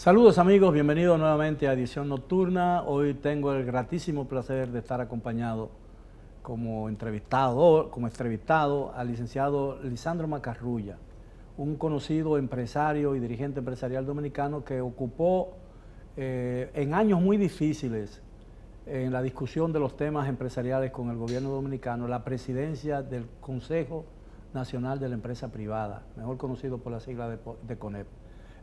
Saludos amigos, bienvenidos nuevamente a Edición Nocturna. Hoy tengo el gratísimo placer de estar acompañado como entrevistado al licenciado Lisandro Macarrulla, un conocido empresario y dirigente empresarial dominicano que ocupó en años muy difíciles en la discusión de los temas empresariales con el gobierno dominicano la presidencia del Consejo Nacional de la Empresa Privada, mejor conocido por la sigla de CONEP.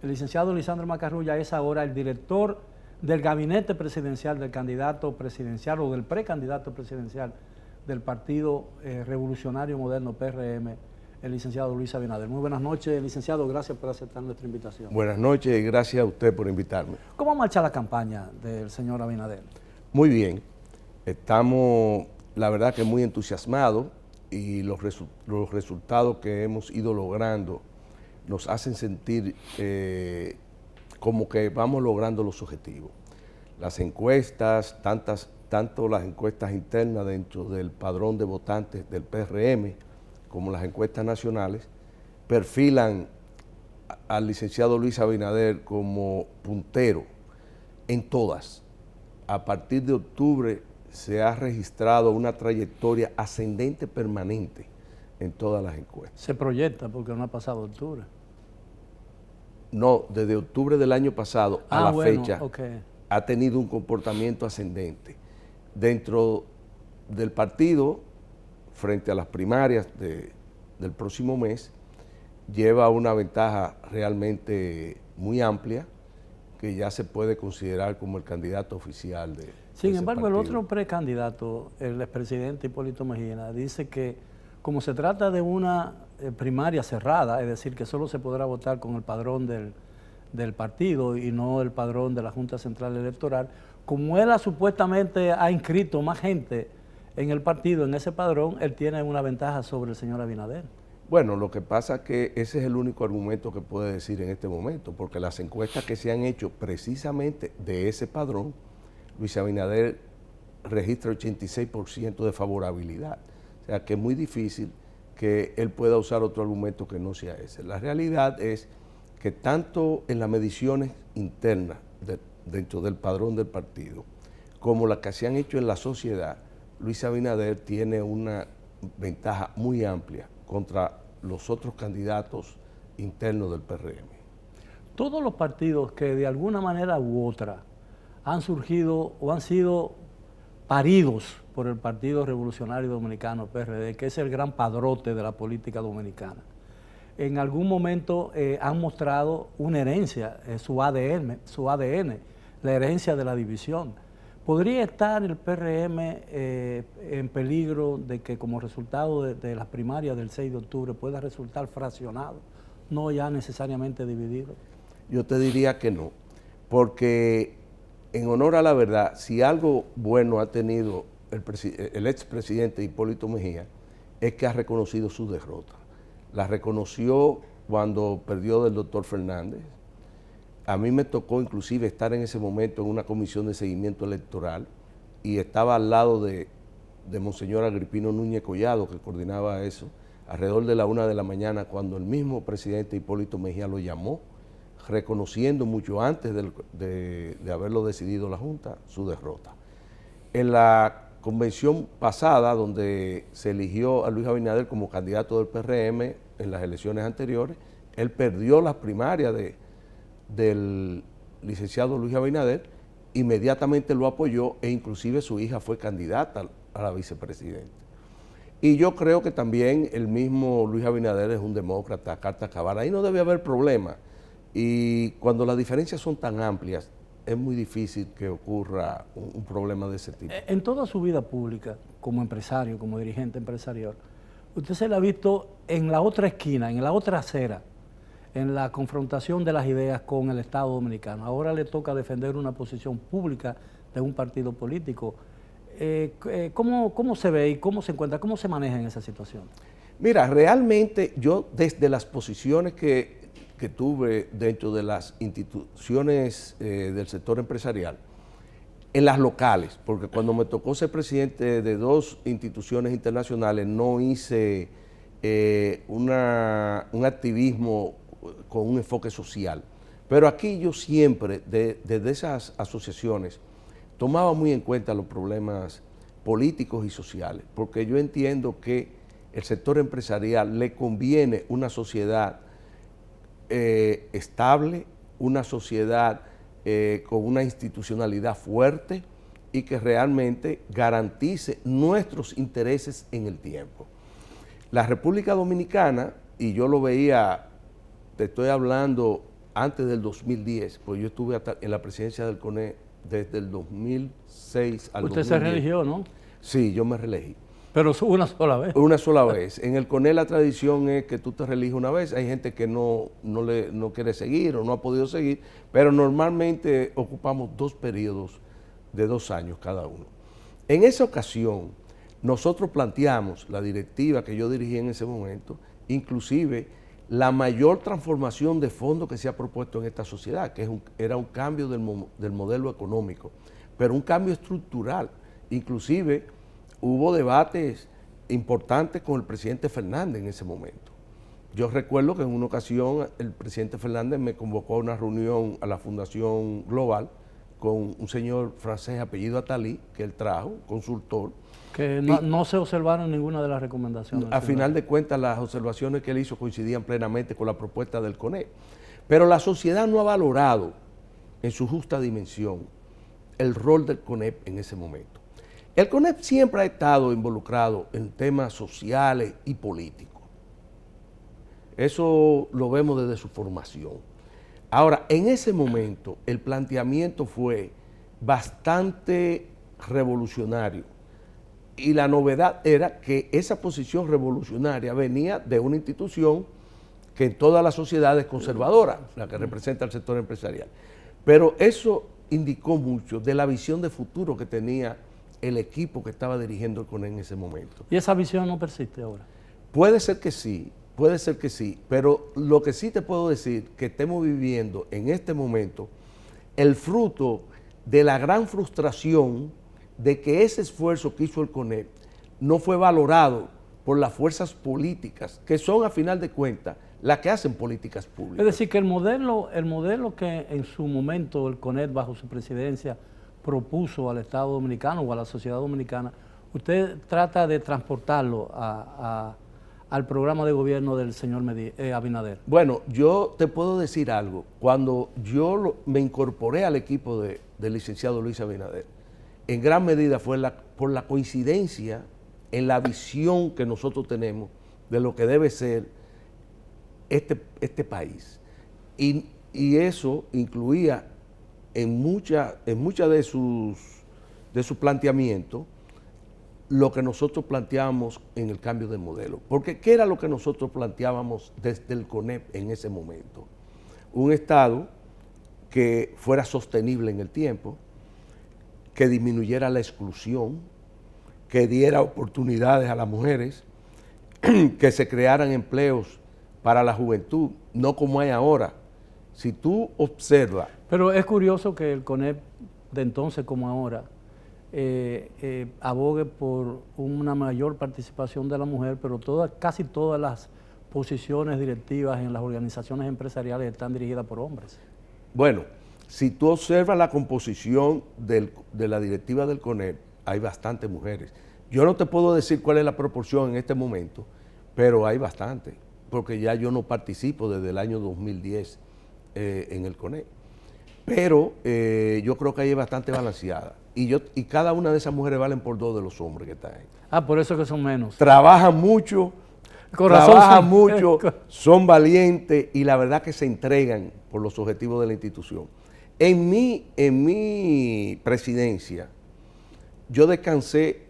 El licenciado Lisandro Macarrulla es ahora el director del gabinete presidencial del candidato presidencial o del precandidato presidencial del Partido Revolucionario Moderno, PRM, el licenciado Luis Abinader. Muy buenas noches, licenciado, gracias por aceptar nuestra invitación. Buenas noches y gracias a usted por invitarme. ¿Cómo marcha la campaña del señor Abinader? Muy bien, estamos la verdad que muy entusiasmados y los resultados que hemos ido logrando nos hacen sentir como que vamos logrando los objetivos. Las encuestas, tanto las encuestas internas dentro del padrón de votantes del PRM, como las encuestas nacionales, perfilan al licenciado Luis Abinader como puntero en todas. A partir de octubre se ha registrado una trayectoria ascendente permanente en todas las encuestas. Se proyecta porque no ha pasado octubre. No, desde octubre del año pasado a la fecha ha tenido un comportamiento ascendente. Dentro del partido, frente a las primarias del próximo mes, lleva una ventaja realmente muy amplia que ya se puede considerar como el candidato oficial de Sin embargo, el otro precandidato, el expresidente Hipólito Mejía, dice que como se trata de una primaria cerrada, es decir, que solo se podrá votar con el padrón del partido y no el padrón de la Junta Central Electoral, como él supuestamente ha inscrito más gente en el partido, en ese padrón, él tiene una ventaja sobre el señor Abinader. Bueno, lo que pasa es que ese es el único argumento que puede decir en este momento, porque las encuestas que se han hecho precisamente de ese padrón, Luis Abinader registra 86% de favorabilidad. O sea que es muy difícil que él pueda usar otro argumento que no sea ese. La realidad es que tanto en las mediciones internas dentro del padrón del partido, como las que se han hecho en la sociedad, Luis Abinader tiene una ventaja muy amplia contra los otros candidatos internos del PRM. Todos los partidos que de alguna manera u otra han surgido o han sido paridos por el Partido Revolucionario Dominicano, PRD, que es el gran padrote de la política dominicana, en algún momento han mostrado una herencia, su ADN, la herencia de la división. ¿Podría estar el PRM en peligro de que como resultado de las primarias del 6 de octubre pueda resultar fraccionado, no ya necesariamente dividido? Yo te diría que no, porque en honor a la verdad, si algo bueno ha tenido el expresidente Hipólito Mejía, es que ha reconocido su derrota. La reconoció cuando perdió del doctor Fernández. A mí me tocó inclusive estar en ese momento en una comisión de seguimiento electoral y estaba al lado de Monseñor Agripino Núñez Collado, que coordinaba eso, alrededor de la 1 de la mañana, cuando el mismo presidente Hipólito Mejía lo llamó, reconociendo mucho antes de haberlo decidido la Junta, su derrota. En la convención pasada, donde se eligió a Luis Abinader como candidato del PRM en las elecciones anteriores, él perdió las primarias del licenciado Luis Abinader, inmediatamente lo apoyó e inclusive su hija fue candidata a la vicepresidenta. Y yo creo que también el mismo Luis Abinader es un demócrata, carta cabal, ahí no debe haber problema. Y cuando las diferencias son tan amplias, es muy difícil que ocurra un problema de ese tipo. En toda su vida pública, como empresario, como dirigente empresarial, usted se la ha visto en la otra esquina, en la otra acera, en la confrontación de las ideas con el Estado dominicano. Ahora le toca defender una posición pública de un partido político. ¿Cómo se ve y cómo se encuentra, cómo se maneja en esa situación? Mira, realmente yo desde las posiciones que tuve dentro de las instituciones del sector empresarial, en las locales, porque cuando me tocó ser presidente de 2 instituciones internacionales no hice un activismo con un enfoque social, Pero aquí yo siempre, desde esas asociaciones, tomaba muy en cuenta los problemas políticos y sociales, porque yo entiendo que el sector empresarial le conviene una sociedad estable, una sociedad con una institucionalidad fuerte y que realmente garantice nuestros intereses en el tiempo. La República Dominicana, y yo lo veía, te estoy hablando antes del 2010, pues yo estuve en la presidencia del CONE desde el 2006 al 2010. Usted se religió, ¿no? Sí, yo me reelegí. Pero una sola vez. Una sola vez. En el CONE la tradición es que tú te reeliges una vez. Hay gente que no quiere seguir o no ha podido seguir, pero normalmente ocupamos 2 periodos de 2 años cada uno. En esa ocasión, nosotros planteamos, la directiva que yo dirigí en ese momento, inclusive la mayor transformación de fondo que se ha propuesto en esta sociedad, que era un cambio del modelo económico, pero un cambio estructural. Inclusive hubo debates importantes con el presidente Fernández en ese momento. Yo recuerdo que en una ocasión el presidente Fernández me convocó a una reunión a la Fundación Global con un señor francés apellido Attali, que él trajo, consultor. Que no se observaron ninguna de las recomendaciones. A final de cuentas, las observaciones que él hizo coincidían plenamente con la propuesta del CONE. Pero la sociedad no ha valorado en su justa dimensión el rol del CONEP en ese momento. El CONEP siempre ha estado involucrado en temas sociales y políticos. Eso lo vemos desde su formación. Ahora, en ese momento, el planteamiento fue bastante revolucionario. Y la novedad era que esa posición revolucionaria venía de una institución que en todas las sociedades es conservadora, la que representa el sector empresarial. Pero eso indicó mucho de la visión de futuro que tenía el equipo que estaba dirigiendo el CONE en ese momento. ¿Y esa visión no persiste ahora? Puede ser que sí, pero lo que sí te puedo decir que estamos viviendo en este momento el fruto de la gran frustración de que ese esfuerzo que hizo el CONE no fue valorado por las fuerzas políticas, que son a final de cuentas las que hacen políticas públicas. Es decir, que el modelo que en su momento el CONE bajo su presidencia propuso al Estado Dominicano o a la sociedad dominicana, usted trata de transportarlo al programa de gobierno del señor Abinader. Bueno, yo te puedo decir algo. Cuando yo me incorporé al equipo del licenciado Luis Abinader, en gran medida fue por la coincidencia en la visión que nosotros tenemos de lo que debe ser este país. Y eso incluía en mucha de sus planteamientos lo que nosotros planteábamos en el cambio de modelo. Porque ¿qué era lo que nosotros planteábamos desde el CONEP en ese momento? Un Estado que fuera sostenible en el tiempo, que disminuyera la exclusión, que diera oportunidades a las mujeres, que se crearan empleos para la juventud, no como hay ahora. Si tú observas... Pero es curioso que el CONEP de entonces como ahora abogue por una mayor participación de la mujer, pero casi todas las posiciones directivas en las organizaciones empresariales están dirigidas por hombres. Bueno, si tú observas la composición de la directiva del CONEP, hay bastantes mujeres. Yo no te puedo decir cuál es la proporción en este momento, pero hay bastante, porque ya yo no participo desde el año 2010 en el CONEP. Pero yo creo que ahí es bastante balanceada. Y cada una de esas mujeres valen por 2 de los hombres que están ahí. Ah, por eso que son menos. Trabajan mucho, son valientes y la verdad que se entregan por los objetivos de la institución. En mi presidencia, yo descansé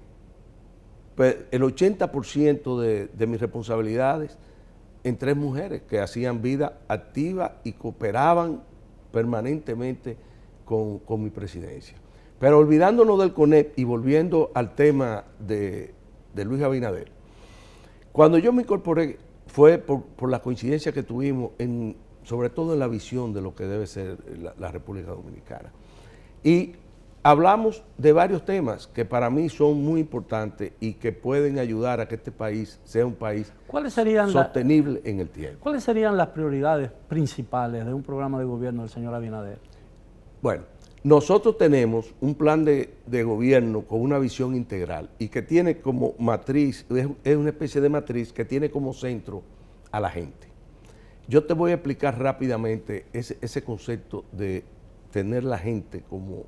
el 80% de mis responsabilidades en 3 mujeres que hacían vida activa y cooperaban permanentemente con mi presidencia. Pero olvidándonos del CONEP y volviendo al tema de Luis Abinader, cuando yo me incorporé fue por la coincidencia que tuvimos, sobre todo en la visión de lo que debe ser la República Dominicana. Y hablamos de varios temas que para mí son muy importantes y que pueden ayudar a que este país sea un país sostenible en el tiempo. ¿Cuáles serían las prioridades principales de un programa de gobierno del señor Abinader? Bueno, nosotros tenemos un plan de gobierno con una visión integral y que tiene como matriz, es una especie de matriz que tiene como centro a la gente. Yo te voy a explicar rápidamente ese concepto de tener la gente como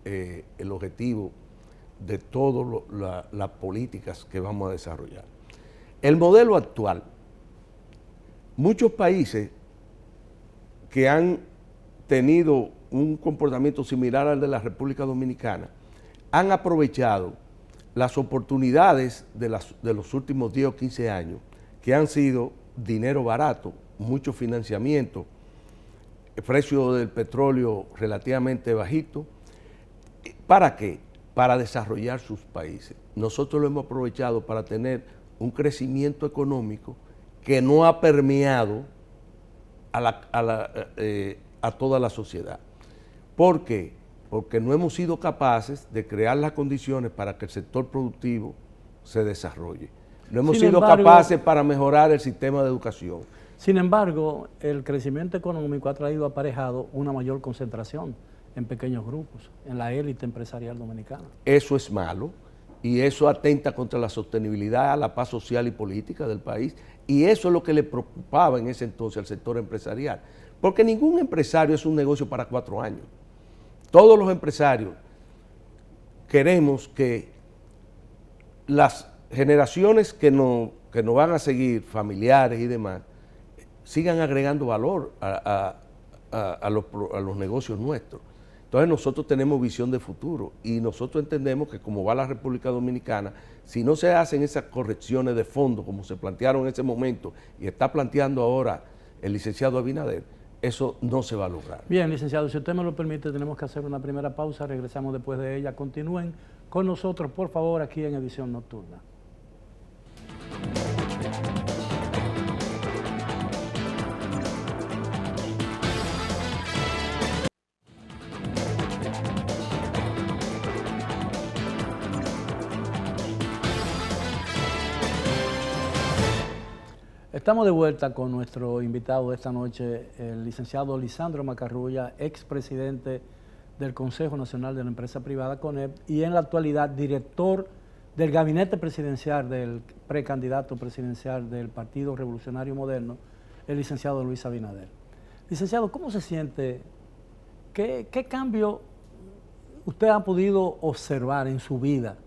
el objetivo de todas las políticas que vamos a desarrollar. El modelo actual, muchos países que han tenido un comportamiento similar al de la República Dominicana han aprovechado las oportunidades de los últimos 10 o 15 años, que han sido dinero barato, mucho financiamiento, el precio del petróleo relativamente bajito. ¿Para qué? Para desarrollar sus países. Nosotros lo hemos aprovechado para tener un crecimiento económico que no ha permeado a toda la sociedad. ¿Por qué? Porque no hemos sido capaces de crear las condiciones para que el sector productivo se desarrolle. No hemos sido capaces para mejorar el sistema de educación. Sin embargo, el crecimiento económico ha traído aparejado una mayor concentración en pequeños grupos, en la élite empresarial dominicana. Eso es malo y eso atenta contra la sostenibilidad, la paz social y política del país, y eso es lo que le preocupaba en ese entonces al sector empresarial, porque ningún empresario es un negocio para 4 años. Todos los empresarios queremos que las generaciones que nos van a seguir, familiares y demás, sigan agregando valor a los negocios nuestros. Entonces nosotros tenemos visión de futuro y nosotros entendemos que como va la República Dominicana, si no se hacen esas correcciones de fondo como se plantearon en ese momento y está planteando ahora el licenciado Abinader, eso no se va a lograr. Bien, licenciado, si usted me lo permite, tenemos que hacer una primera pausa, regresamos después de ella. Continúen con nosotros, por favor, aquí en Edición Nocturna. Estamos de vuelta con nuestro invitado de esta noche, el licenciado Lisandro Macarrulla, expresidente del Consejo Nacional de la Empresa Privada, CONEP, y en la actualidad director del gabinete presidencial del precandidato presidencial del Partido Revolucionario Moderno, el licenciado Luis Abinader. Licenciado, ¿cómo se siente? ¿Qué cambio usted ha podido observar en su vida,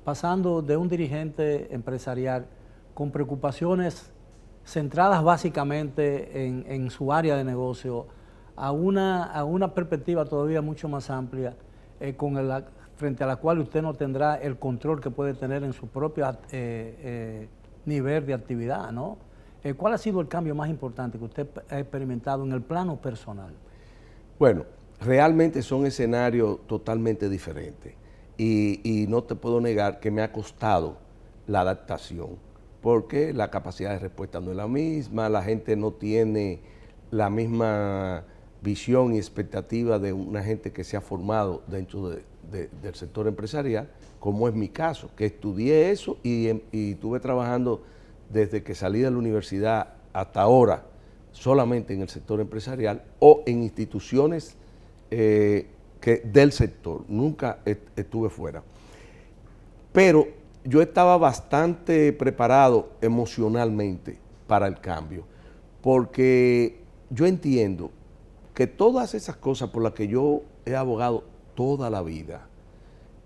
pasando de un dirigente empresarial con preocupaciones centradas básicamente en su área de negocio, a una perspectiva todavía mucho más amplia, frente a la cual usted no tendrá el control que puede tener en su propio nivel de actividad, ¿no? ¿Cuál ha sido el cambio más importante que usted ha experimentado en el plano personal? Bueno, realmente son escenarios totalmente diferentes y no te puedo negar que me ha costado la adaptación, porque la capacidad de respuesta no es la misma, la gente no tiene la misma visión y expectativa de una gente que se ha formado dentro del sector empresarial, como es mi caso, que estudié eso y estuve trabajando desde que salí de la universidad hasta ahora solamente en el sector empresarial o en instituciones del sector, nunca estuve fuera. Pero yo estaba bastante preparado emocionalmente para el cambio, porque yo entiendo que todas esas cosas por las que yo he abogado toda la vida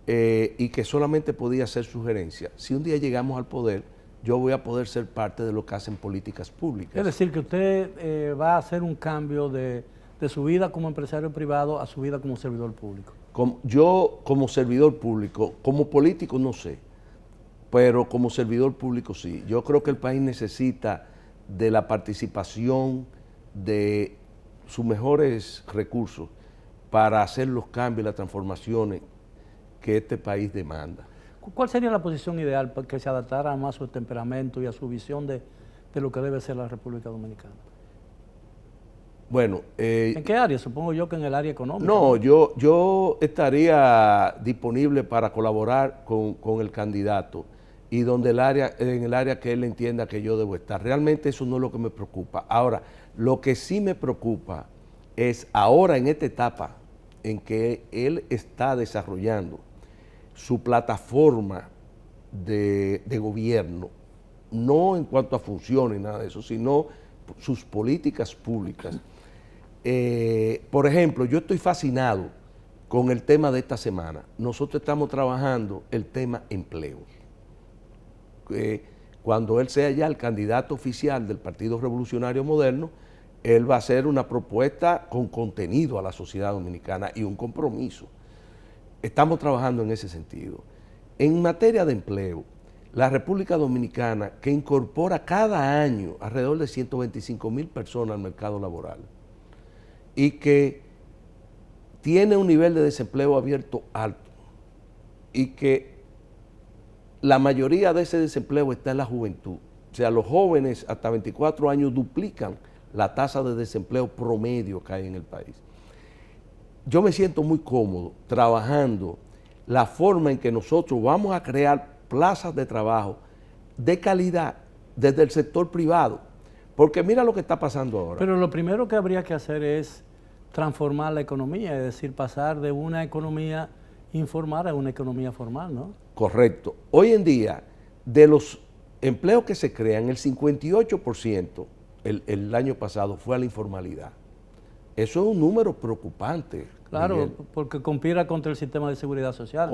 y que solamente podía hacer sugerencias, si un día llegamos al poder, yo voy a poder ser parte de lo que hacen políticas públicas. Es decir, que usted va a hacer un cambio de su vida como empresario privado a su vida como servidor público. Yo como servidor público, como político no sé, pero como servidor público sí. Yo creo que el país necesita de la participación de sus mejores recursos para hacer los cambios y las transformaciones que este país demanda. ¿Cuál sería la posición ideal para que se adaptara más a su temperamento y a su visión de lo que debe ser la República Dominicana? Bueno, ¿En qué área? Supongo yo que en el área económica. no, yo estaría disponible para colaborar con el candidato y en el área que él entienda que yo debo estar. Realmente eso no es lo que me preocupa. Ahora, lo que sí me preocupa es ahora en esta etapa en que él está desarrollando su plataforma de gobierno, no en cuanto a funciones, nada de eso, sino sus políticas públicas. Por ejemplo, yo estoy fascinado con el tema de esta semana. Nosotros estamos trabajando el tema empleo. Cuando él sea ya el candidato oficial del Partido Revolucionario Moderno, él va a hacer una propuesta con contenido a la sociedad dominicana y un compromiso. Estamos trabajando en ese sentido. En materia de empleo, la República Dominicana, que incorpora cada año alrededor de 125,000 personas al mercado laboral y que tiene un nivel de desempleo abierto alto y que la mayoría de ese desempleo está en la juventud. O sea, los jóvenes hasta 24 años duplican la tasa de desempleo promedio que hay en el país. Yo me siento muy cómodo trabajando la forma en que nosotros vamos a crear plazas de trabajo de calidad desde el sector privado. Porque mira lo que está pasando ahora. Pero lo primero que habría que hacer es transformar la economía, es decir, pasar de una economía informal a una economía formal, ¿no? Correcto. Hoy en día, de los empleos que se crean, el 58% el año pasado fue a la informalidad. Eso es un número preocupante. Claro, Miguel, porque conspira contra el sistema de seguridad social.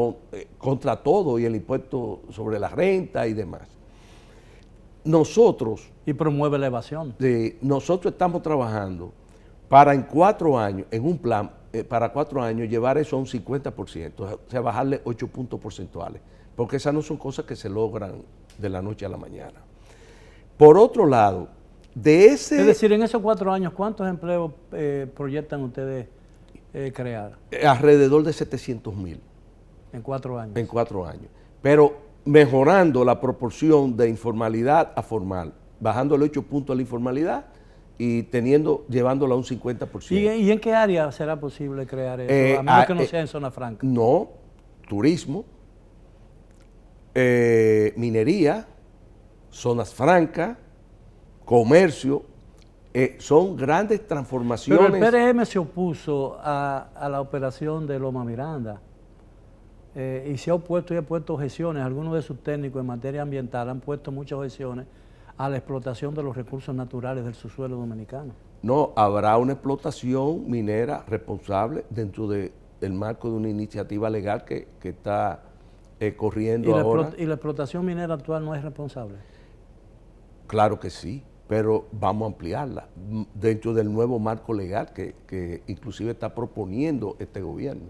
contra todo y el impuesto sobre la renta y demás. Nosotros, Y promueve la evasión. nosotros estamos trabajando para en 4 años, en un plan, para 4 años llevar eso a un 50%, o sea, bajarle 8 puntos porcentuales, porque esas no son cosas que se logran de la noche a la mañana. Por otro lado, Es decir, en esos 4 años, ¿cuántos empleos proyectan ustedes crear? Alrededor de 700,000. En 4 años. En 4 años. Pero mejorando la proporción de informalidad a formal, bajando el 8 puntos a la informalidad y llevándola a un 50%. ¿Y en qué área será posible crear eso? A menos que no sea en zona franca. No, turismo, minería, zonas francas, comercio, son grandes transformaciones. Pero el PRM se opuso a la operación de Loma Miranda y se ha opuesto y ha puesto objeciones. Algunos de sus técnicos en materia ambiental han puesto muchas objeciones a la explotación de los recursos naturales del subsuelo dominicano. No, habrá una explotación minera responsable dentro del marco de una iniciativa legal que está corriendo ahora. ¿Y la explotación minera actual no es responsable? Claro que sí, pero vamos a ampliarla dentro del nuevo marco legal que inclusive está proponiendo este gobierno.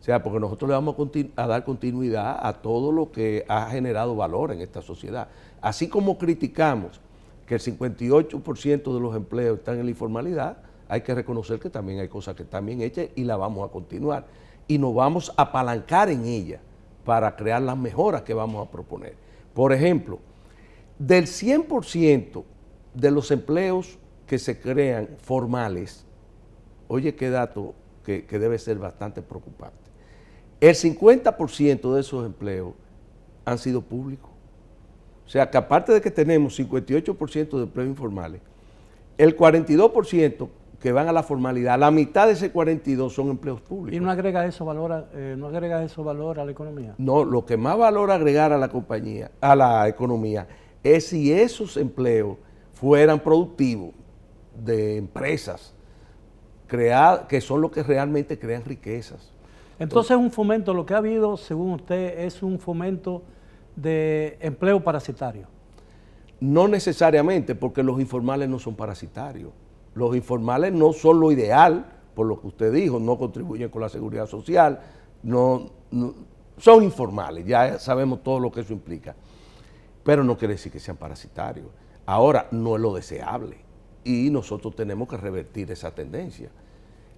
O sea, porque nosotros le vamos a dar continuidad a todo lo que ha generado valor en esta sociedad. Así como criticamos que el 58% de los empleos están en la informalidad, hay que reconocer que también hay cosas que están bien hechas y las vamos a continuar. Y nos vamos a apalancar en ellas para crear las mejoras que vamos a proponer. Por ejemplo, del 100% de los empleos que se crean formales, oye qué dato que debe ser bastante preocupante, el 50% de esos empleos han sido públicos. O sea que aparte de que tenemos 58% de empleos informales, el 42% que van a la formalidad, la mitad de ese 42% son empleos públicos. ¿Y no agrega eso valor a la economía? No, lo que más valor agregar a la economía, es si esos empleos fueran productivos de empresas que son los que realmente crean riquezas. Entonces un fomento, lo que ha habido, según usted, es un fomento de empleo parasitario. No necesariamente, porque los informales no son parasitarios. Los informales no son lo ideal, por lo que usted dijo, no contribuyen con la seguridad social, son informales, ya sabemos todo lo que eso implica. Pero no quiere decir que sean parasitarios. Ahora, no es lo deseable y nosotros tenemos que revertir esa tendencia.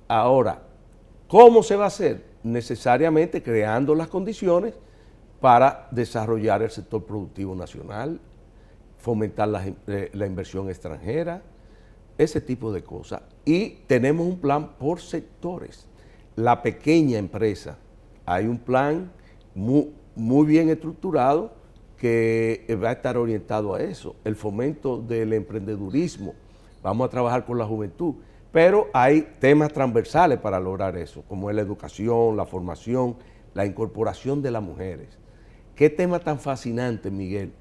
Ahora, ¿cómo se va a hacer? Necesariamente creando las condiciones para desarrollar el sector productivo nacional, fomentar la inversión extranjera, ese tipo de cosas. Y tenemos un plan por sectores. La pequeña empresa, hay un plan muy bien estructurado que va a estar orientado a eso. El fomento del emprendedurismo, vamos a trabajar con la juventud, pero hay temas transversales para lograr eso, como es la educación, la formación, la incorporación de las mujeres. Qué tema tan fascinante, Miguel,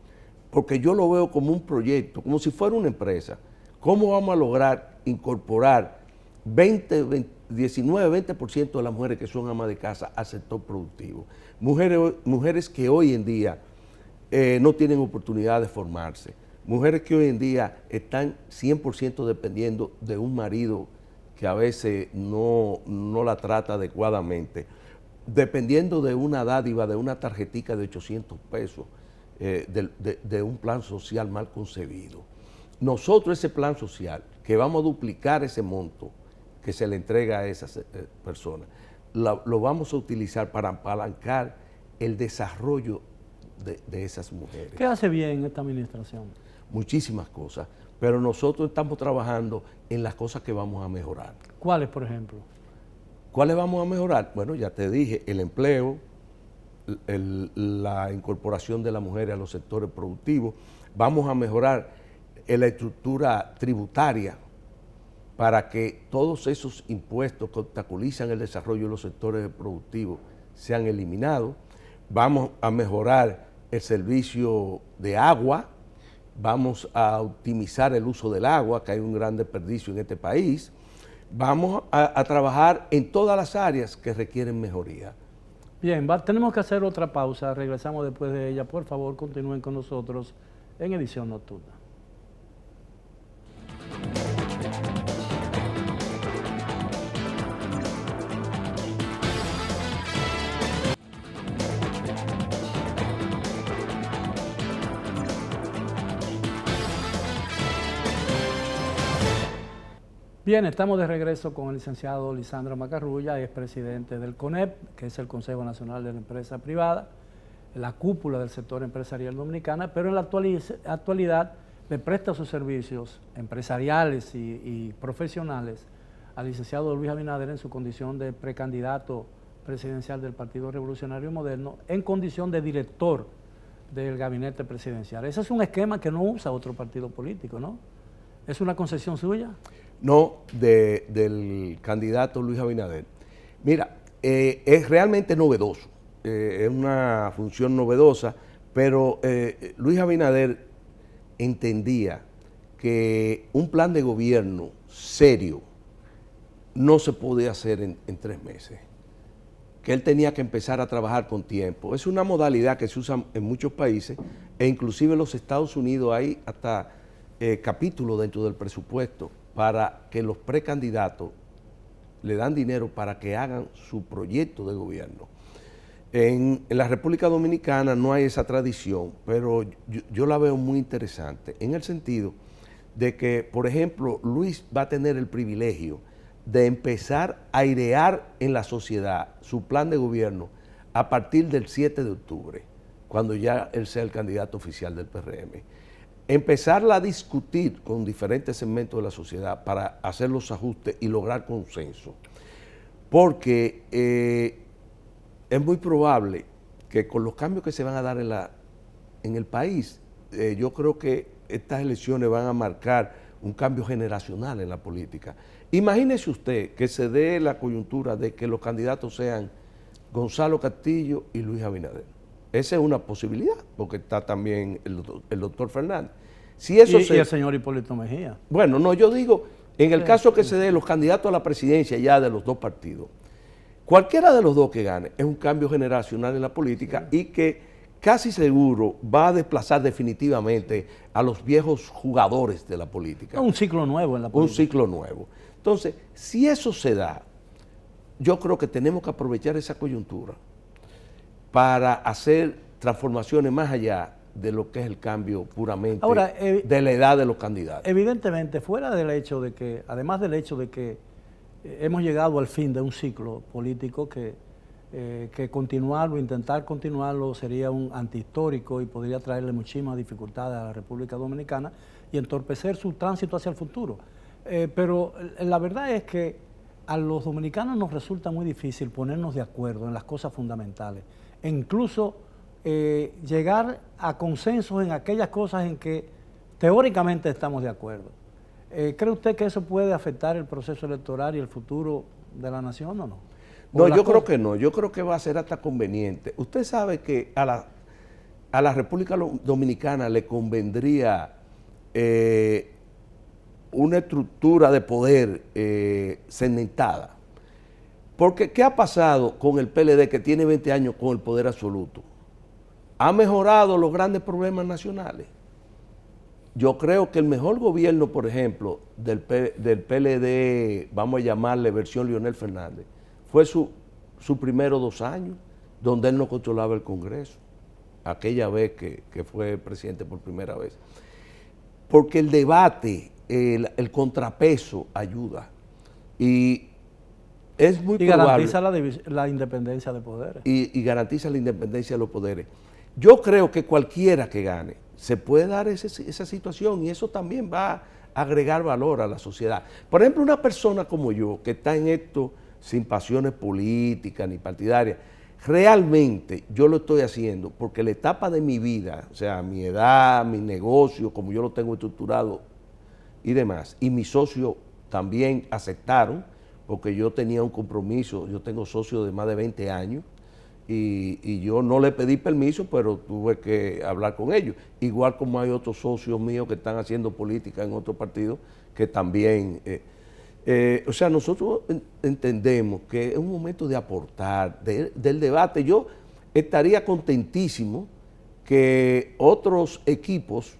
porque yo lo veo como un proyecto, como si fuera una empresa. ¿Cómo vamos a lograr incorporar 19-20% de las mujeres que son amas de casa al sector productivo? Mujeres que hoy en día no tienen oportunidad de formarse, mujeres que hoy en día están 100% dependiendo de un marido que a veces no la trata adecuadamente, dependiendo de una dádiva, de una tarjetica de 800 pesos, de un plan social mal concebido. Nosotros ese plan social, que vamos a duplicar ese monto que se le entrega a esas personas, lo vamos a utilizar para apalancar el desarrollo de esas mujeres. ¿Qué hace bien esta administración? Muchísimas cosas, pero nosotros estamos trabajando en las cosas que vamos a mejorar. ¿Cuáles, por ejemplo? ¿Cuáles vamos a mejorar? Bueno, ya te dije, el empleo, la incorporación de las mujeres a los sectores productivos. Vamos a mejorar la estructura tributaria para que todos esos impuestos que obstaculizan el desarrollo de los sectores productivos sean eliminados. Vamos a mejorar el servicio de agua, vamos a optimizar el uso del agua, que hay un gran desperdicio en este país. Vamos a trabajar en todas las áreas que requieren mejoría. Bien, tenemos que hacer otra pausa, regresamos después de ella. Por favor, continúen con nosotros en Edición Nocturna. Bien, estamos de regreso con el licenciado Lisandro Macarrulla, es presidente del CONEP, que es el Consejo Nacional de la Empresa Privada, la cúpula del sector empresarial dominicana, pero en la actualidad le presta sus servicios empresariales y profesionales al licenciado Luis Abinader en su condición de precandidato presidencial del Partido Revolucionario Moderno, en condición de director del gabinete presidencial. Ese es un esquema que no usa otro partido político, ¿no? ¿Es una concesión suya? No, del candidato Luis Abinader. Mira, es realmente novedoso, es una función novedosa, pero Luis Abinader entendía que un plan de gobierno serio no se podía hacer en 3 meses, que él tenía que empezar a trabajar con tiempo. Es una modalidad que se usa en muchos países e inclusive en los Estados Unidos hay hasta capítulos dentro del presupuesto para que los precandidatos le dan dinero para que hagan su proyecto de gobierno. En la República Dominicana no hay esa tradición, pero yo la veo muy interesante, en el sentido de que, por ejemplo, Luis va a tener el privilegio de empezar a airear en la sociedad su plan de gobierno a partir del 7 de octubre, cuando ya él sea el candidato oficial del PRM. Empezarla a discutir con diferentes segmentos de la sociedad para hacer los ajustes y lograr consenso. Porque es muy probable que con los cambios que se van a dar en el país, yo creo que estas elecciones van a marcar un cambio generacional en la política. Imagínese usted que se dé la coyuntura de que los candidatos sean Gonzalo Castillo y Luis Abinader. Esa es una posibilidad, porque está también el doctor Fernández. Si eso y el señor Hipólito Mejía. Bueno, no, yo digo, en el caso que se dé los candidatos a la presidencia ya de los dos partidos, cualquiera de los dos que gane es un cambio generacional en la política y que casi seguro va a desplazar definitivamente a los viejos jugadores de la política. Un ciclo nuevo en la política. Un ciclo nuevo. Entonces, si eso se da, yo creo que tenemos que aprovechar esa coyuntura para hacer transformaciones más allá de lo que es el cambio puramente de la edad de los candidatos. Evidentemente, fuera del hecho de que, además del hecho de que hemos llegado al fin de un ciclo político que continuarlo, intentar continuarlo sería un antihistórico y podría traerle muchísimas dificultades a la República Dominicana y entorpecer su tránsito hacia el futuro. Pero la verdad es que a los dominicanos nos resulta muy difícil ponernos de acuerdo en las cosas fundamentales e incluso llegar a consensos en aquellas cosas en que teóricamente estamos de acuerdo. ¿Cree usted que eso puede afectar el proceso electoral y el futuro de la nación o no? No, yo creo que no. Yo creo que va a ser hasta conveniente. Usted sabe que a la República Dominicana le convendría una estructura de poder cementada. Porque, ¿qué ha pasado con el PLD que tiene 20 años con el poder absoluto? ¿Ha mejorado los grandes problemas nacionales? Yo creo que el mejor gobierno, por ejemplo, del PLD, vamos a llamarle versión Leonel Fernández, fue su primeros 2 años, donde él no controlaba el Congreso, aquella vez que fue presidente por primera vez. Porque el debate, el contrapeso ayuda. Y es muy probable. Y garantiza la independencia de poderes. Y garantiza la independencia de los poderes. Yo creo que cualquiera que gane, se puede dar esa situación y eso también va a agregar valor a la sociedad. Por ejemplo, una persona como yo, que está en esto sin pasiones políticas ni partidarias, realmente yo lo estoy haciendo porque la etapa de mi vida, o sea, mi edad, mi negocio, como yo lo tengo estructurado y demás, y mis socios también aceptaron, porque yo tenía un compromiso, yo tengo socios de más de 20 años, y yo no le pedí permiso, pero tuve que hablar con ellos. Igual como hay otros socios míos que están haciendo política en otros partidos que también... o sea, nosotros entendemos que es un momento de aportar, del debate. Yo estaría contentísimo que otros equipos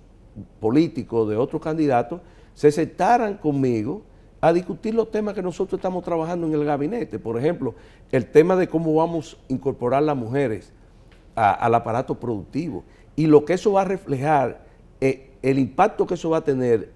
políticos de otros candidatos se sentaran conmigo a discutir los temas que nosotros estamos trabajando en el gabinete. Por ejemplo, el tema de cómo vamos a incorporar las mujeres al aparato productivo y lo que eso va a reflejar, el impacto que eso va a tener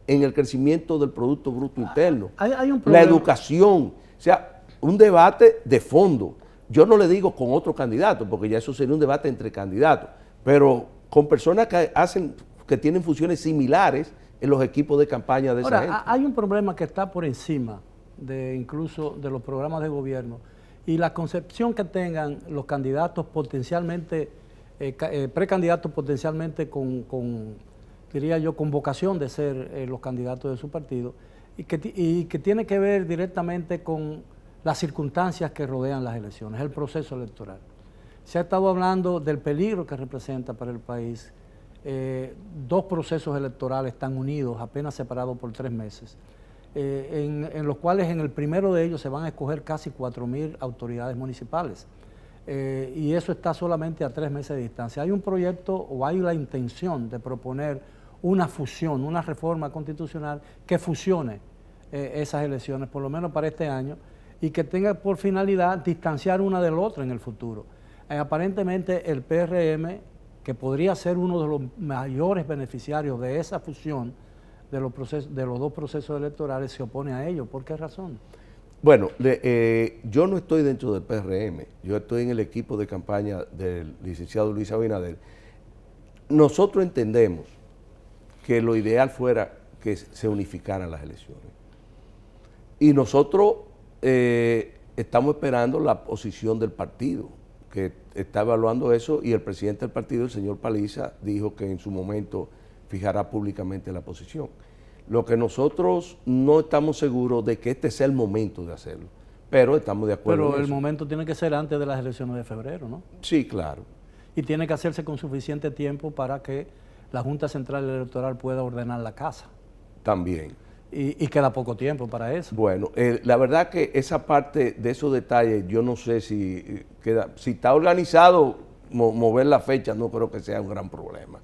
en el crecimiento del Producto Bruto Interno, Hay un la problema. educación, o sea, un debate de fondo. Yo no le digo con otro candidato, porque ya eso sería un debate entre candidatos, pero con personas que tienen funciones similares en los equipos de campaña de esa gente. Ahora, hay un problema que está por encima incluso de los programas de gobierno y la concepción que tengan los candidatos potencialmente, precandidatos potencialmente diría yo, con vocación de ser los candidatos de su partido y que tiene que ver directamente con las circunstancias que rodean las elecciones, el proceso electoral. Se ha estado hablando del peligro que representa para el país. 2 procesos electorales están unidos, apenas separados por 3 meses, en los cuales en el primero de ellos se van a escoger casi 4.000 autoridades municipales. Y eso está solamente a 3 meses de distancia. Hay un proyecto o hay la intención de proponer una fusión, una reforma constitucional que fusione esas elecciones, por lo menos para este año, y que tenga por finalidad distanciar una del otro en el futuro. Aparentemente el PRM, que podría ser uno de los mayores beneficiarios de esa fusión de los 2 procesos electorales, se opone a ello. ¿Por qué razón? Bueno, yo no estoy dentro del PRM, yo estoy en el equipo de campaña del licenciado Luis Abinader. Nosotros entendemos que lo ideal fuera que se unificaran las elecciones. Y nosotros estamos esperando la posición del partido, que está evaluando eso, y el presidente del partido, el señor Paliza, dijo que en su momento fijará públicamente la posición. Lo que nosotros no estamos seguros de que este sea el momento de hacerlo, pero estamos de acuerdo. Pero el momento tiene que ser antes de las elecciones de febrero, ¿no? Sí, claro. Y tiene que hacerse con suficiente tiempo para que la Junta Central Electoral pueda ordenar la casa. También. Y queda poco tiempo para eso. Bueno, la verdad que esa parte de esos detalles, yo no sé si está organizado, mover la fecha no creo que sea un gran problema.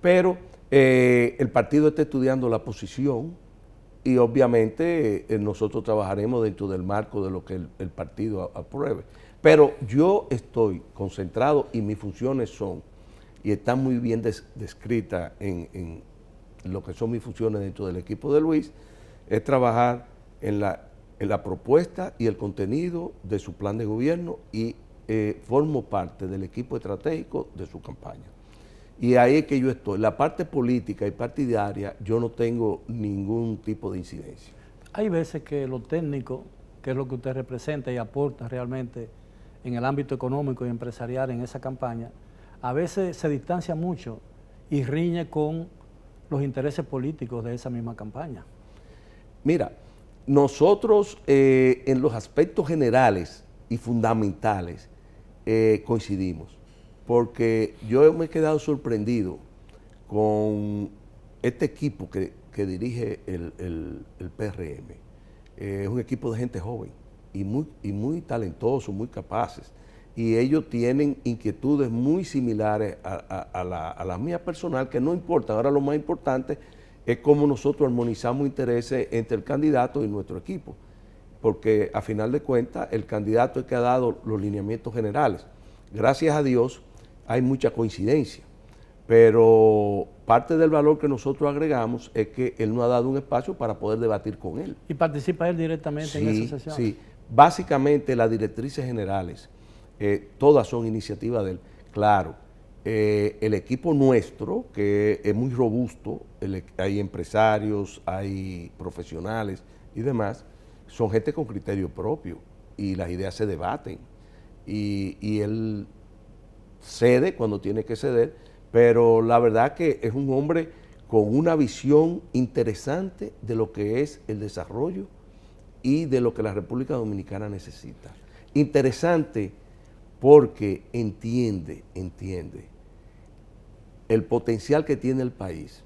Pero el partido está estudiando la posición y obviamente nosotros trabajaremos dentro del marco de lo que el partido apruebe. Pero yo estoy concentrado y mis funciones son, y están muy bien descritas en lo que son mis funciones dentro del equipo de Luis, es trabajar en la propuesta y el contenido de su plan de gobierno y formo parte del equipo estratégico de su campaña. Y ahí es que yo estoy. La parte política y partidaria, yo no tengo ningún tipo de incidencia. Hay veces que lo técnico, que es lo que usted representa y aporta realmente en el ámbito económico y empresarial en esa campaña, a veces se distancia mucho y riñe con los intereses políticos de esa misma campaña. Mira, nosotros en los aspectos generales y fundamentales coincidimos, porque yo me he quedado sorprendido con este equipo que dirige el PRM. Es un equipo de gente joven y muy talentoso, muy capaces, y ellos tienen inquietudes muy similares a la mía personal, que no importan. Ahora lo más importante es cómo nosotros armonizamos intereses entre el candidato y nuestro equipo, porque a final de cuentas el candidato es que ha dado los lineamientos generales. Gracias a Dios hay mucha coincidencia, pero parte del valor que nosotros agregamos es que él nos ha dado un espacio para poder debatir con él. ¿Y participa él directamente en esa sesión? Sí, básicamente las directrices generales, todas son iniciativas de él. Claro, el equipo nuestro, que es muy robusto, hay empresarios, hay profesionales y demás, son gente con criterio propio y las ideas se debaten. Y él cede cuando tiene que ceder, pero la verdad que es un hombre con una visión interesante de lo que es el desarrollo y de lo que la República Dominicana necesita. Interesante porque entiende el potencial que tiene el país,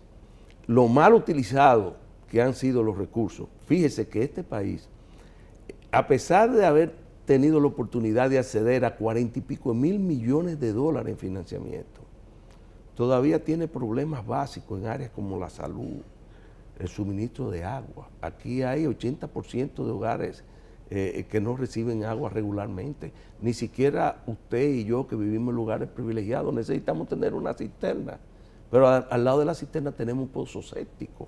lo mal utilizado que han sido los recursos. Fíjese que este país, a pesar de haber tenido la oportunidad de acceder a 40 y pico mil millones de dólares en financiamiento, todavía tiene problemas básicos en áreas como la salud, el suministro de agua. Aquí hay 80% de hogares que no reciben agua regularmente. Ni siquiera usted y yo, que vivimos en lugares privilegiados, necesitamos tener una cisterna. Pero al lado de la cisterna tenemos un pozo séptico.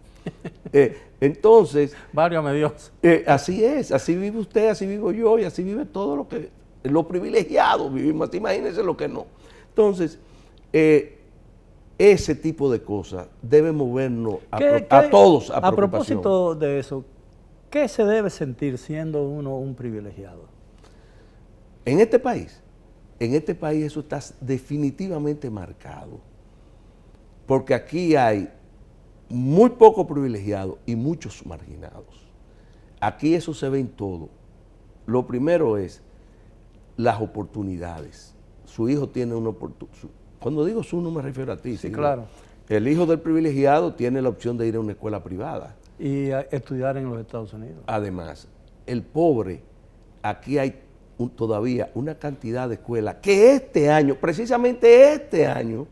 Entonces, Válgame Dios. Así es, así vive usted, así vivo yo, y así vive todo los privilegiados vivimos, imagínense lo que no. Entonces, ese tipo de cosas debe movernos a todos a preocupación. A propósito de eso, ¿qué se debe sentir siendo uno un privilegiado? En este país eso está definitivamente marcado, porque aquí hay muy pocos privilegiados y muchos marginados. Aquí eso se ve en todo. Lo primero es las oportunidades. Su hijo tiene una oportunidad. Cuando digo su, no me refiero a ti. Sí, claro. El hijo del privilegiado tiene la opción de ir a una escuela privada. Y a estudiar en los Estados Unidos. Además, el pobre, aquí hay todavía una cantidad de escuelas que este año, precisamente este año,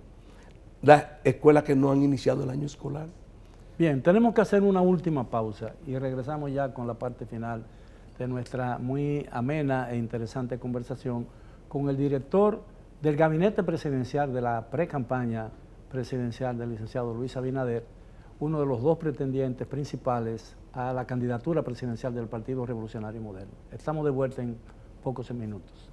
las escuelas que no han iniciado el año escolar. Bien, tenemos que hacer una última pausa y regresamos ya con la parte final de nuestra muy amena e interesante conversación con el director del gabinete presidencial de la pre-campaña presidencial del licenciado Luis Abinader, uno de los dos pretendientes principales a la candidatura presidencial del Partido Revolucionario Moderno. Estamos de vuelta en pocos minutos.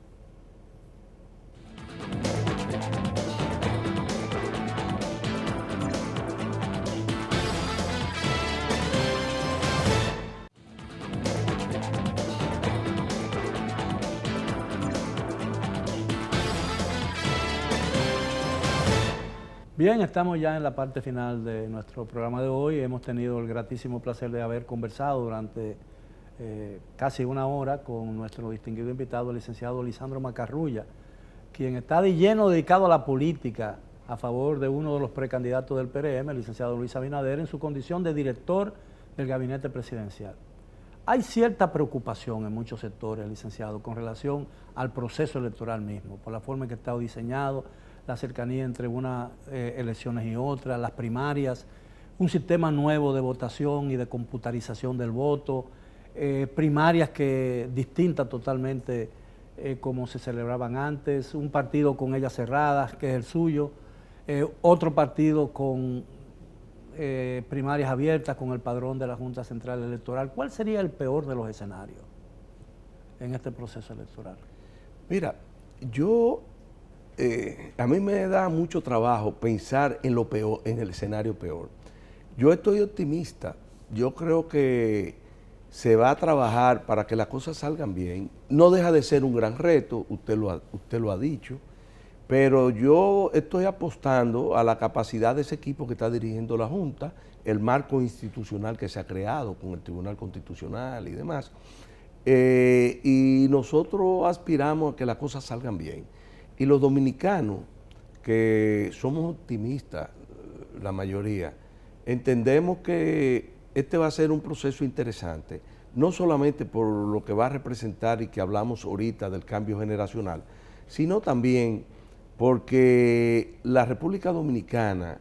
Bien, estamos ya en la parte final de nuestro programa de hoy. Hemos tenido el gratísimo placer de haber conversado durante casi una hora con nuestro distinguido invitado, el licenciado Lisandro Macarrulla, quien está de lleno dedicado a la política a favor de uno de los precandidatos del PRM, el licenciado Luis Abinader, en su condición de director del gabinete presidencial. Hay cierta preocupación en muchos sectores, licenciado, con relación al proceso electoral mismo, por la forma en que está diseñado, la cercanía entre unas elecciones y otras, las primarias, un sistema nuevo de votación y de computarización del voto, primarias distintas totalmente como se celebraban antes, un partido con ellas cerradas, que es el suyo, otro partido con primarias abiertas, con el padrón de la Junta Central Electoral. ¿Cuál sería el peor de los escenarios en este proceso electoral? Mira, yo a mí me da mucho trabajo pensar en lo peor, en el escenario peor. Yo estoy optimista. Yo creo que se va a trabajar para que las cosas salgan bien. No deja de ser un gran reto, usted lo ha dicho, pero yo estoy apostando a la capacidad de ese equipo que está dirigiendo la Junta, el marco institucional que se ha creado con el Tribunal Constitucional y demás. Y nosotros aspiramos a que las cosas salgan bien. Y los dominicanos, que somos optimistas, la mayoría, entendemos que este va a ser un proceso interesante, no solamente por lo que va a representar y que hablamos ahorita del cambio generacional, sino también porque la República Dominicana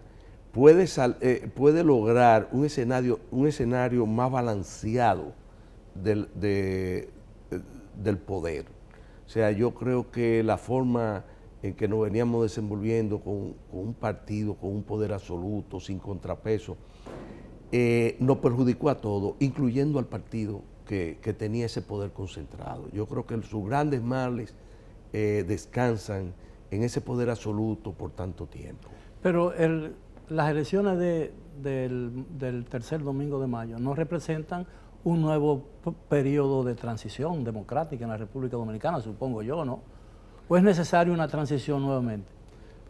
puede lograr un escenario más balanceado del poder. O sea, yo creo que la forma en que nos veníamos desenvolviendo con un partido, con un poder absoluto, sin contrapeso, nos perjudicó a todos, incluyendo al partido que tenía ese poder concentrado. Yo creo que sus grandes males descansan en ese poder absoluto por tanto tiempo. Pero las elecciones del tercer domingo de mayo no representan un nuevo periodo de transición democrática en la República Dominicana, supongo yo, ¿no? ¿O es necesaria una transición nuevamente?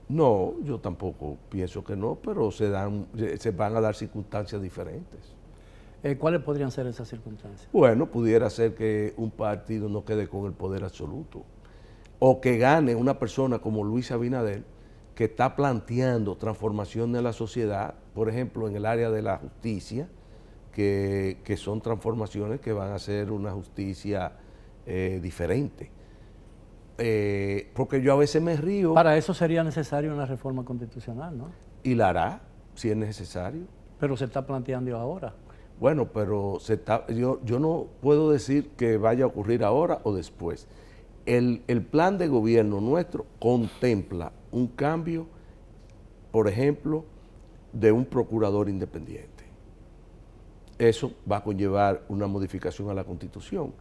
No, yo tampoco pienso que no, pero se van a dar circunstancias diferentes. ¿Cuáles podrían ser esas circunstancias? Bueno, pudiera ser que un partido no quede con el poder absoluto, o que gane una persona como Luis Abinader, que está planteando transformación de la sociedad, por ejemplo, en el área de la justicia, que son transformaciones que van a ser una justicia diferente. Porque yo a veces me río. Para eso sería necesaria una reforma constitucional, ¿no? Y la hará, si es necesario. Pero se está planteando ahora. Bueno, pero yo no puedo decir que vaya a ocurrir ahora o después. El plan de gobierno nuestro contempla un cambio, por ejemplo, de un procurador independiente. Eso va a conllevar una modificación a la Constitución.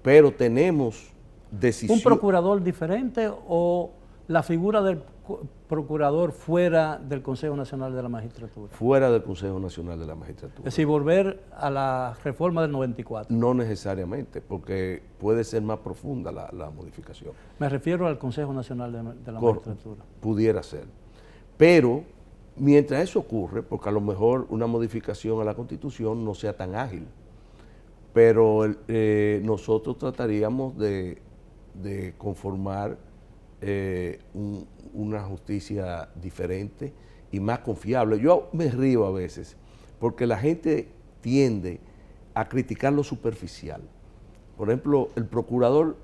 Pero tenemos decisión. ¿Un procurador diferente o la figura del procurador fuera del Consejo Nacional de la Magistratura? Fuera del Consejo Nacional de la Magistratura. Es decir, volver a la reforma del 94. No necesariamente, porque puede ser más profunda la modificación. Me refiero al Consejo Nacional de la Magistratura. Pudiera ser. Pero mientras eso ocurre, porque a lo mejor una modificación a la Constitución no sea tan ágil, pero nosotros trataríamos de conformar una justicia diferente y más confiable. Yo me río a veces porque la gente tiende a criticar lo superficial. Por ejemplo, el procurador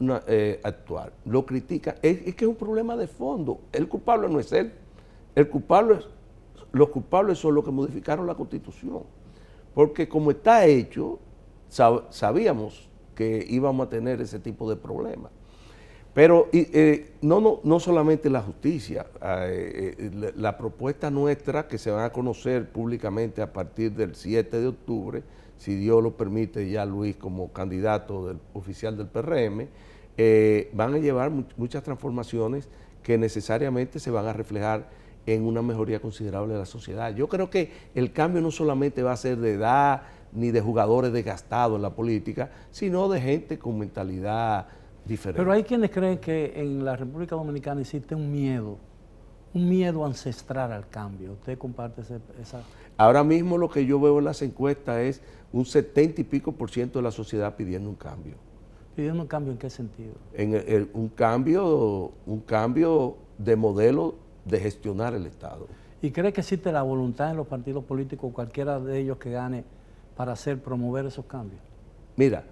actual lo critica, es que es un problema de fondo. El culpable no es él. Los culpables son los que modificaron la Constitución. Porque como está hecho, sabíamos que íbamos a tener ese tipo de problemas. Pero no solamente la justicia, la propuesta nuestra que se van a conocer públicamente a partir del 7 de octubre, si Dios lo permite ya Luis como candidato oficial del PRM, van a llevar muchas transformaciones que necesariamente se van a reflejar en una mejoría considerable de la sociedad. Yo creo que el cambio no solamente va a ser de edad ni de jugadores desgastados en la política, sino de gente con mentalidad diferente. Pero hay quienes creen que en la República Dominicana existe un miedo ancestral al cambio. ¿Usted comparte esa? Ahora mismo lo que yo veo en las encuestas es un 70 y pico % de la sociedad pidiendo un cambio. ¿Pidiendo un cambio en qué sentido? Un cambio de modelo de gestionar el Estado. ¿Y cree que existe la voluntad en los partidos políticos, cualquiera de ellos que gane, para promover esos cambios? Mira,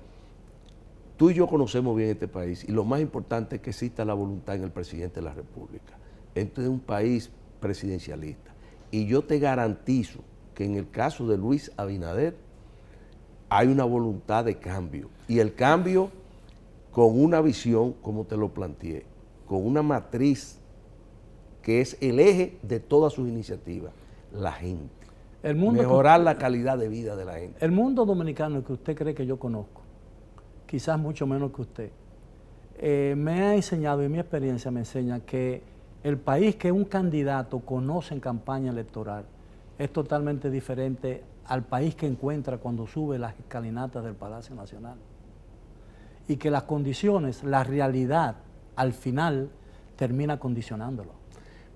tú y yo conocemos bien este país y lo más importante es que exista la voluntad en el presidente de la República. Este es un país presidencialista y yo te garantizo que en el caso de Luis Abinader hay una voluntad de cambio y el cambio con una visión, como te lo planteé, con una matriz que es el eje de todas sus iniciativas, la gente. Mejorar la calidad de vida de la gente. El mundo dominicano que usted cree que yo conozco, quizás mucho menos que usted, me ha enseñado y mi experiencia me enseña que El país que un candidato conoce en campaña electoral es totalmente diferente al país que encuentra cuando sube las escalinatas del Palacio Nacional. Y que las condiciones, la realidad, al final, termina condicionándolo.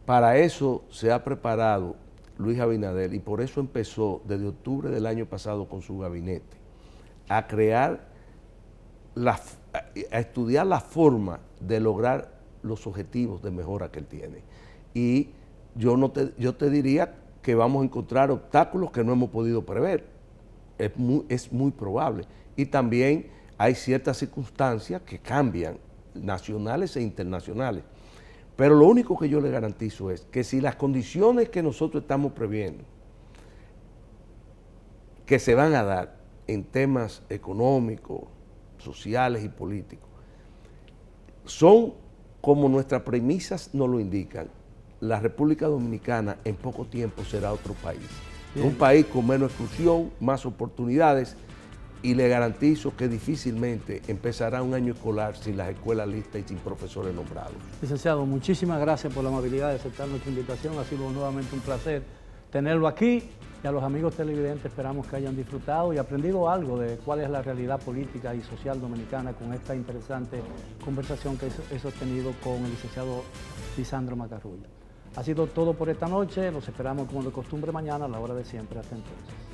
Para eso se ha preparado Luis Abinader y por eso empezó desde octubre del año pasado con su gabinete a crear, a estudiar la forma de lograr los objetivos de mejora que él tiene. Y yo te diría que vamos a encontrar obstáculos que no hemos podido prever. Es muy probable. Y también hay ciertas circunstancias que cambian, nacionales e internacionales. Pero lo único que yo le garantizo es que si las condiciones que nosotros estamos previendo, que se van a dar en temas económicos, sociales y políticos, son como nuestras premisas nos lo indican, la República Dominicana en poco tiempo será otro país. Bien. Un país con menos exclusión, más oportunidades, y le garantizo que difícilmente empezará un año escolar sin las escuelas listas y sin profesores nombrados. Licenciado, muchísimas gracias por la amabilidad de aceptar nuestra invitación. Ha sido nuevamente un placer tenerlo aquí, y a los amigos televidentes esperamos que hayan disfrutado y aprendido algo de cuál es la realidad política y social dominicana con esta interesante conversación que he sostenido con el licenciado Lisandro Macarrulla. Ha sido todo por esta noche, los esperamos como de costumbre mañana a la hora de siempre. Hasta entonces.